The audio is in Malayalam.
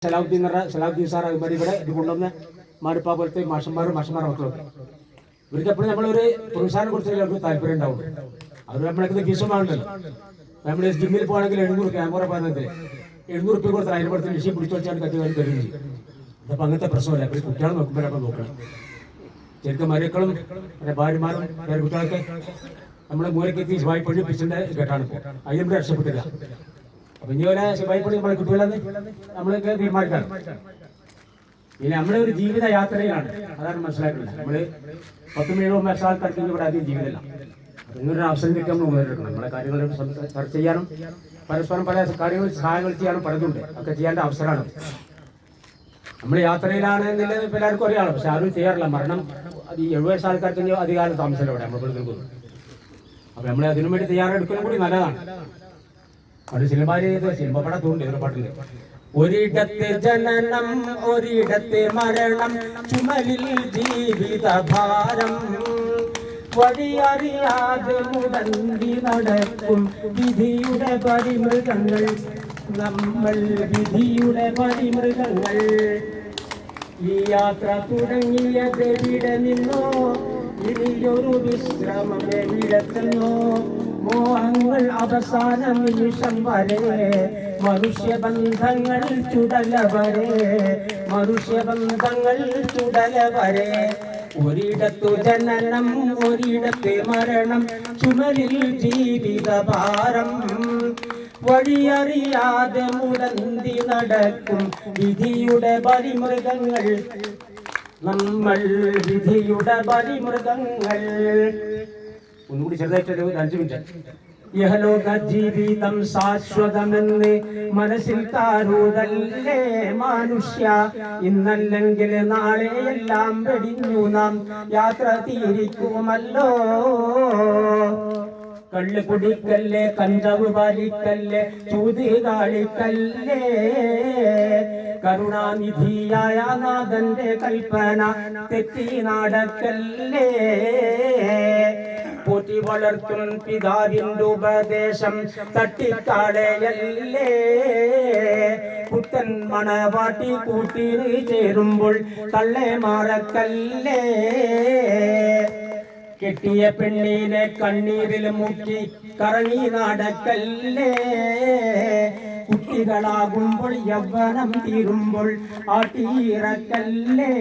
സലാഹുദ്ദീൻ സാർ അതുമാതിരി ഇവിടെ ഇത് കൊണ്ടുവന്ന മാരിപ്പ പോലത്തെ മാഷന്മാരും മക്കളൊക്കെ ഇവർക്ക് എപ്പോഴും നമ്മളൊരു പ്രോത്സാഹനം കൊടുത്തതിൽ അവർക്ക് താല്പര്യം ഉണ്ടാവും. അവർ നമ്മളൊക്കെ ഫീസുമാണല്ലോ. നമ്മൾ ജിമ്മിൽ പോകണമെങ്കിൽ 700 ക്യാമറ പറഞ്ഞതിൽ 700 റുപ്യ കൊടുത്താൽ അതിനെ പുറത്ത് മെഷീൻ പിടിച്ചു വെച്ചാൽ കത്തി വരും തരുകയും ചെയ്യും. അപ്പം അങ്ങനത്തെ പ്രശ്നമല്ല. അപ്പോൾ കുട്ടികളെ നോക്കുമ്പോൾ നമ്മൾ നോക്കണം. ശരിക്കും മരുക്കളും ഭാര്യമാരും വേറെ കുട്ടികളൊക്കെ നമ്മളെ മൂലക്കെത്തി ശിവായിപ്പള്ളി പിച്ചിൻ്റെ കേട്ടാണ് ഇപ്പോൾ അതിലും രക്ഷപ്പെട്ടില്ല. അപ്പം ഇനി വരെ ശിവായിപ്പള്ളി നമ്മളെ കുട്ടികളെന്ന് നമ്മളൊക്കെ തീരുമാനിക്കണം. പിന്നെ നമ്മുടെ ഒരു ജീവിത യാത്രയിലാണ്, അതാണ് മനസ്സിലാക്കുന്നത്. നമ്മൾ 10-7 വർഷാൾക്കാർക്ക് ഇവിടെ ആദ്യം ജീവിതമില്ല. അപ്പം ഇങ്ങനൊരു അവസരം കിട്ടി നമ്മൾ മുന്നേറ്റെടുക്കണം. നമ്മളെ കാര്യങ്ങൾ ചർച്ച ചെയ്യാനും പരസ്പരം പല കാര്യങ്ങൾ സഹായങ്ങൾ ചെയ്യാനും പലതുണ്ട്. ഒക്കെ ചെയ്യേണ്ട അവസരമാണ്. നമ്മൾ യാത്രയിലാണ് എന്നുള്ളത് ഇപ്പോൾ എല്ലാവർക്കും അറിയാമല്ലോ. പക്ഷെ ആരും ചെയ്യാറില്ല. മരണം അത് 70 വർഷം ആൾക്കാർക്ക് ഇനി അധികാരം താമസമല്ല ഇവിടെ നമ്മൾ നിൽക്കുന്നു. അപ്പം നമ്മൾ അതിനു വേണ്ടി തയ്യാറെടുക്കുന്നത് കൂടി നല്ലതാണ്. അത് സിനിമ പടത്തുണ്ട് ഇതിന് പാട്ടില്. ഒരിടത്തെ ജനനം ഒരിടത്തെ മരണം, ചുമലിൽ ജീവിത ഭാരം, വഴിയറിയാതെ മുടന്തി നടക്കും വിധിയുടെ പരിമൃഗങ്ങൾ, നമ്മൾ വിധിയുടെ പരിമൃഗങ്ങൾ. ഈ യാത്ര തുടങ്ങിയത് എവിടെ നിന്നോ, ഇനിയൊരു വിശ്രമം എവിടെത്തുന്നോ. മോഹങ്ങൾ അവസാന നിമിഷം വരെ, മനുഷ്യബന്ധങ്ങൾ ചുടല വരെ, മനുഷ്യബന്ധങ്ങൾ ചുടല വരെ. ഒരിടത്തു ജനനം ഒരിടത്ത് മരണം, ചുമലിൽ ജീവിത ഭാരം, വഴിയറിയാതെ മുടന്തി നടക്കും വിധിയുടെ ബലിമൃഗങ്ങൾ, നമ്മൾ വിധിയുടെ ബലിമൃഗങ്ങൾ. ഒന്നുകൂടി ചെറുതായിട്ട് 5 മിനിറ്റ്. യഹലോക ജീവിതം ശാശ്വതമെന്ന് മനസ്സിൽ താരൂതല്ലേ മനുഷ്യ, ഇന്നല്ലെങ്കിൽ നാളെ എല്ലാം വെടിഞ്ഞു നാം യാത്ര തിരിക്കുമല്ലോ. കള്ള് കുടിക്കല്ലേ, കഞ്ചാവ് പാലിക്കല്ലേ, ചൂത് കാളിക്കല്ലേ, കരുണാനിധിയായ നാഥന്റെ കൽപ്പന തെറ്റി നടക്കല്ലേ. പോറ്റി വളർത്തും പിതാവിന്റെ ഉപദേശം തട്ടിക്കാളയല്ലേ. പുത്തൻ മണവാട്ടി കൂട്ടിന് ചേരുമ്പോൾ തള്ളെ മറക്കല്ലേ. കെട്ടിയ പെണ്ണിനെ കണ്ണീരിൽ മുക്കി കറങ്ങി നടക്കല്ലേ. കുട്ടികളാകുമ്പോൾ യൗവനം തീരുമ്പോൾ ആട്ടിയിറക്കല്ലേ.